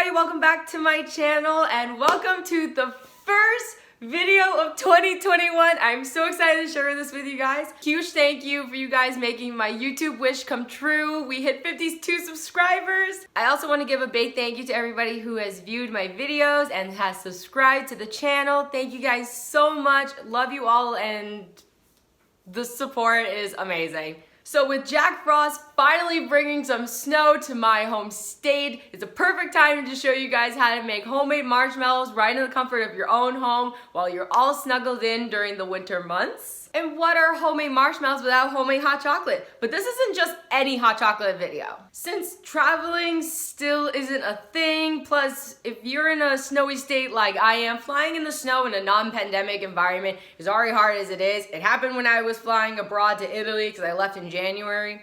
everybody, welcome back to my channel and welcome to the first video of 2021. I'm so excited to share this with you guys. Huge thank you for you guys making my YouTube wish come true. We hit 52 subscribers. I also want to give a big thank you to everybody who has viewed my videos and has subscribed to the channel. Thank you guys so much. Love you all and the support is amazing. So with Jack Frost finally bringing some snow to my home state, it's a perfect time to show you guys how to make homemade marshmallows right in the comfort of your own home while you're all snuggled in during the winter months. And what are homemade marshmallows without homemade hot chocolate? But this isn't just any hot chocolate video. Since traveling still isn't a thing, plus if you're in a snowy state like I am, flying in the snow in a non-pandemic environment is already hard as it is. It happened when I was flying abroad to Italy because I left in January.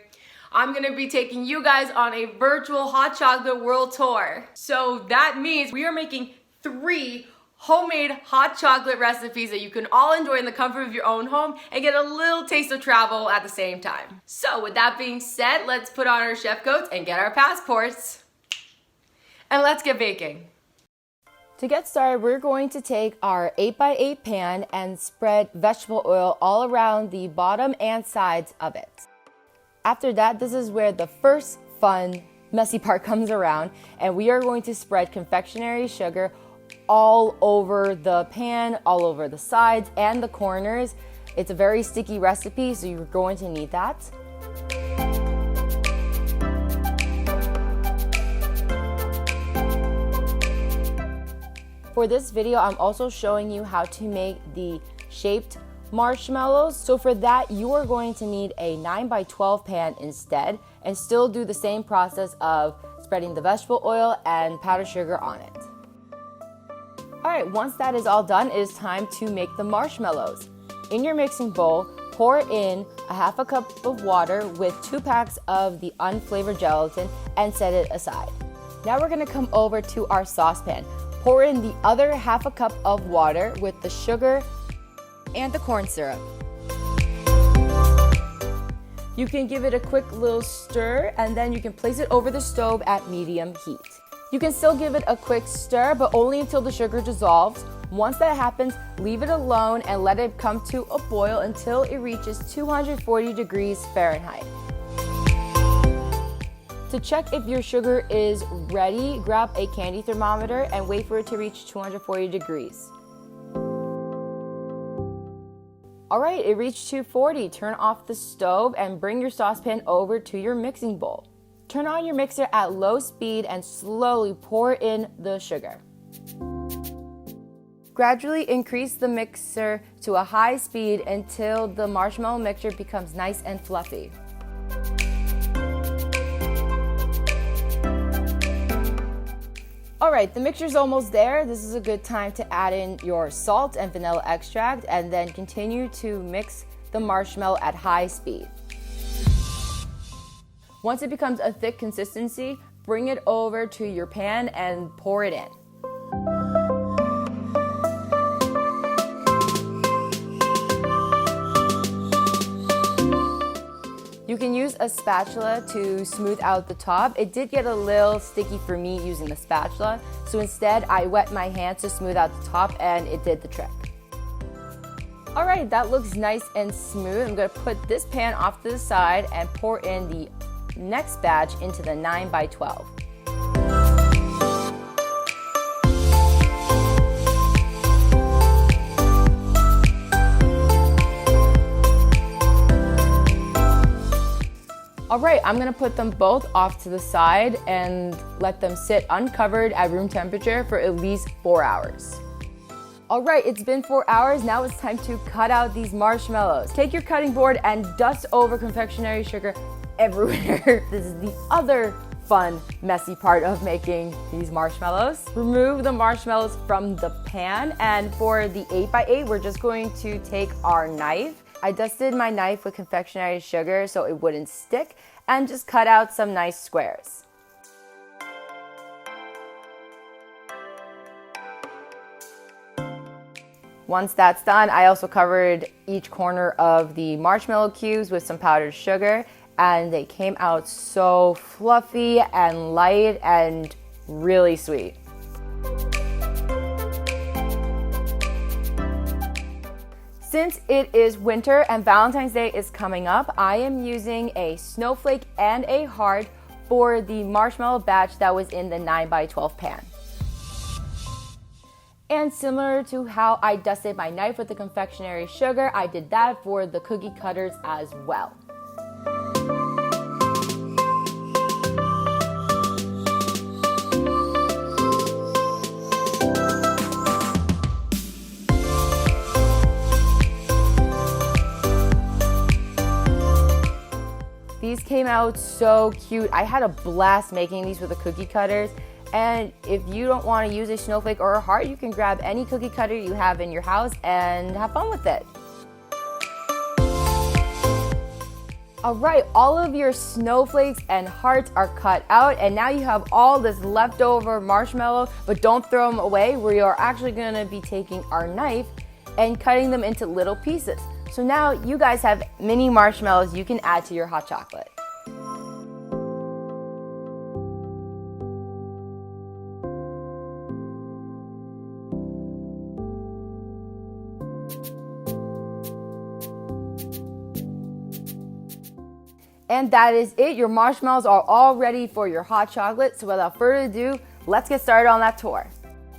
I'm gonna be taking you guys on a virtual hot chocolate world tour. So that means we are making 3 homemade hot chocolate recipes that you can all enjoy in the comfort of your own home and get a little taste of travel at the same time. So with that being said, let's put on our chef coats and get our passports. And let's get baking. To get started, we're going to take our 8x8 pan and spread vegetable oil all around the bottom and sides of it. After that, this is where the first fun, messy part comes around, and we are going to spread confectionery sugar all over the pan, all over the sides and the corners. It's a very sticky recipe, so you're going to need that. For this video, I'm also showing you how to make the shaped marshmallows. So for that, you are going to need a 9x12 pan instead and still do the same process of spreading the vegetable oil and powdered sugar on it. Alright, once that is all done, it is time to make the marshmallows. In your mixing bowl, pour in a half a cup of water with 2 packs of the unflavored gelatin and set it aside. Now we're going to come over to our saucepan. Pour in the other half a cup of water with the sugar and the corn syrup. You can give it a quick little stir and then you can place it over the stove at medium heat. You can still give it a quick stir, but only until the sugar dissolves. Once that happens, leave it alone and let it come to a boil until it reaches 240 degrees Fahrenheit. To check if your sugar is ready, grab a candy thermometer and wait for it to reach 240 degrees. Alright, it reached 240. Turn off the stove and bring your saucepan over to your mixing bowl. Turn on your mixer at low speed and slowly pour in the sugar. Gradually increase the mixer to a high speed until the marshmallow mixture becomes nice and fluffy. Alright, the mixture's almost there. This is a good time to add in your salt and vanilla extract and then continue to mix the marshmallow at high speed. Once it becomes a thick consistency, bring it over to your pan and pour it in. You can use a spatula to smooth out the top. It did get a little sticky for me using the spatula, so instead I wet my hands to smooth out the top and it did the trick. Alright, that looks nice and smooth. I'm going to put this pan off to the side and pour in the next batch into the 9x12. Alright, I'm going to put them both off to the side and let them sit uncovered at room temperature for at least 4 hours. Alright, it's been 4 hours, now it's time to cut out these marshmallows. Take your cutting board and dust over confectionery sugar everywhere. This is the other fun, messy part of making these marshmallows. Remove the marshmallows from the pan, and for the 8x8, we're just going to take our knife. I dusted my knife with confectionery sugar so it wouldn't stick, and just cut out some nice squares. Once that's done, I also covered each corner of the marshmallow cubes with some powdered sugar, and they came out so fluffy and light and really sweet. Since it is winter and Valentine's Day is coming up, I am using a snowflake and a heart for the marshmallow batch that was in the 9x12 pan. And similar to how I dusted my knife with the confectionery sugar, I did that for the cookie cutters as well. These came out so cute. I had a blast making these with the cookie cutters. And if you don't want to use a snowflake or a heart, you can grab any cookie cutter you have in your house and have fun with it. Alright, all of your snowflakes and hearts are cut out, and now you have all this leftover marshmallow, but don't throw them away. We are actually going to be taking our knife and cutting them into little pieces. So now you guys have mini marshmallows you can add to your hot chocolate. And that is it. Your marshmallows are all ready for your hot chocolate. So without further ado, let's get started on that tour.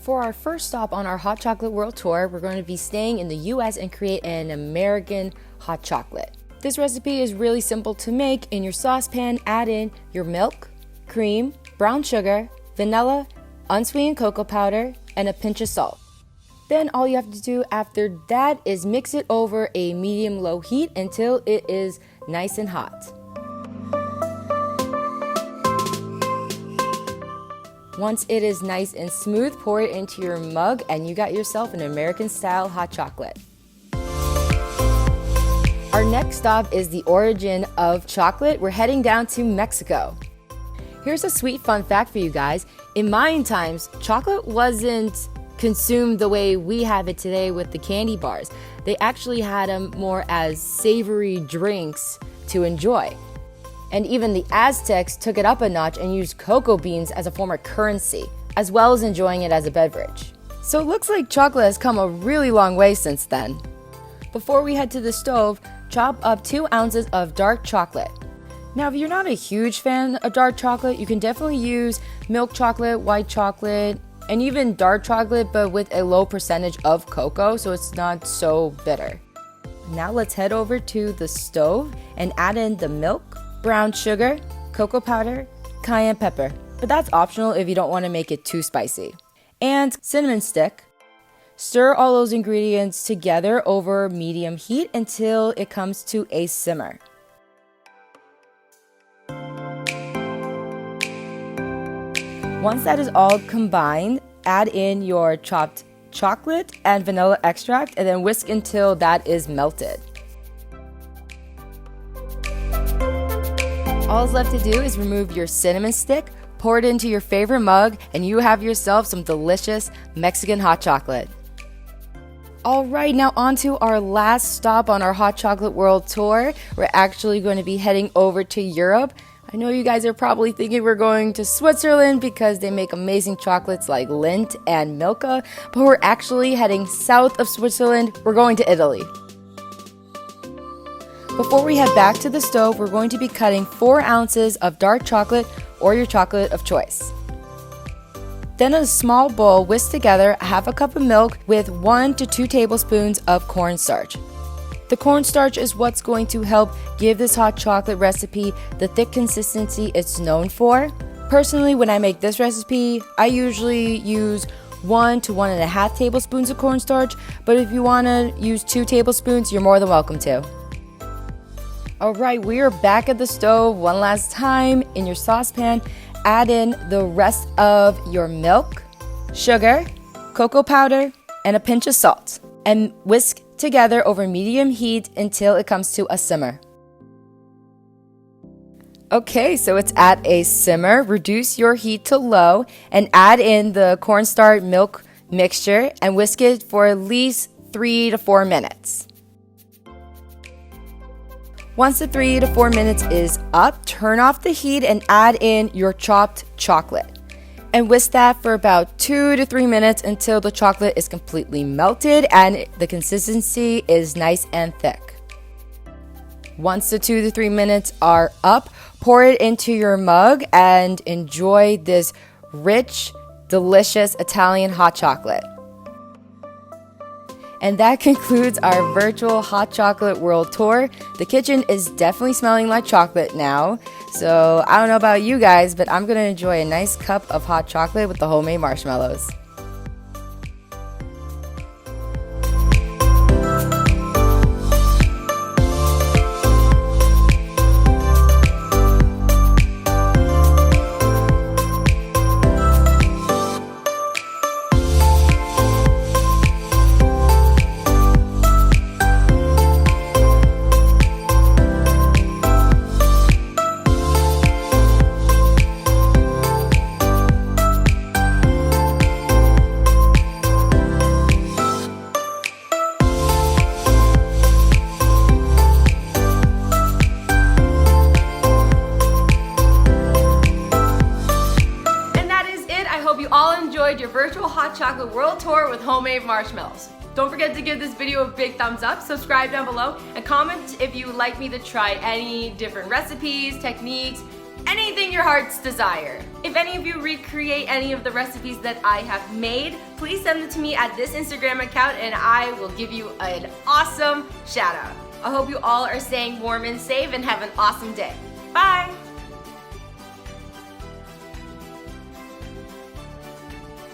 For our first stop on our Hot Chocolate World Tour, we're going to be staying in the US and create an American hot chocolate. This recipe is really simple to make. In your saucepan, add in your milk, cream, brown sugar, vanilla, unsweetened cocoa powder, and a pinch of salt. Then all you have to do after that is mix it over a medium-low heat until it is nice and hot. Once it is nice and smooth, pour it into your mug and you got yourself an American-style hot chocolate. Our next stop is the origin of chocolate. We're heading down to Mexico. Here's a sweet fun fact for you guys. In Mayan times, chocolate wasn't consumed the way we have it today with the candy bars. They actually had them more as savory drinks to enjoy. And even the Aztecs took it up a notch and used cocoa beans as a form of currency, as well as enjoying it as a beverage. So it looks like chocolate has come a really long way since then. Before we head to the stove, chop up 2 ounces of dark chocolate. Now, if you're not a huge fan of dark chocolate, you can definitely use milk chocolate, white chocolate, and even dark chocolate, but with a low percentage of cocoa, so it's not so bitter. Now let's head over to the stove and add in the milk, brown sugar, cocoa powder, cayenne pepper, but that's optional if you don't want to make it too spicy, and cinnamon stick. Stir all those ingredients together over medium heat until it comes to a simmer. Once that is all combined, add in your chopped chocolate and vanilla extract and then whisk until that is melted. All is left to do is remove your cinnamon stick, pour it into your favorite mug, and you have yourself some delicious Mexican hot chocolate. Alright, now on to our last stop on our Hot Chocolate World Tour. We're actually going to be heading over to Europe. I know you guys are probably thinking we're going to Switzerland because they make amazing chocolates like Lindt and Milka, but we're actually heading south of Switzerland. We're going to Italy. Before we head back to the stove, we're going to be cutting 4 ounces of dark chocolate or your chocolate of choice. Then in a small bowl, whisk together a half a cup of milk with 1 to 2 tablespoons of cornstarch. The cornstarch is what's going to help give this hot chocolate recipe the thick consistency it's known for. Personally, when I make this recipe, I usually use 1 to 1.5 tablespoons of cornstarch, but if you want to use 2 tablespoons, you're more than welcome to. Alright, we are back at the stove one last time. In your saucepan, add in the rest of your milk, sugar, cocoa powder, and a pinch of salt, and whisk together over medium heat until it comes to a simmer. Okay, so it's at a simmer. Reduce your heat to low and add in the cornstarch milk mixture and whisk it for at least 3 to 4 minutes. Once the 3 to 4 minutes is up, turn off the heat and add in your chopped chocolate. And whisk that for about 2 to 3 minutes until the chocolate is completely melted and the consistency is nice and thick. Once the 2 to 3 minutes are up, pour it into your mug and enjoy this rich, delicious Italian hot chocolate. And that concludes our virtual hot chocolate world tour. The kitchen is definitely smelling like chocolate now. So I don't know about you guys, but I'm gonna enjoy a nice cup of hot chocolate with the homemade marshmallows. You all enjoyed your virtual hot chocolate world tour with homemade marshmallows. Don't forget to give this video a big thumbs up, subscribe down below, and comment if you would like me to try any different recipes, techniques, anything your heart's desire. If any of you recreate any of the recipes that I have made, please send them to me at this Instagram account and I will give you an awesome shout out. I hope you all are staying warm and safe and have an awesome day. Bye!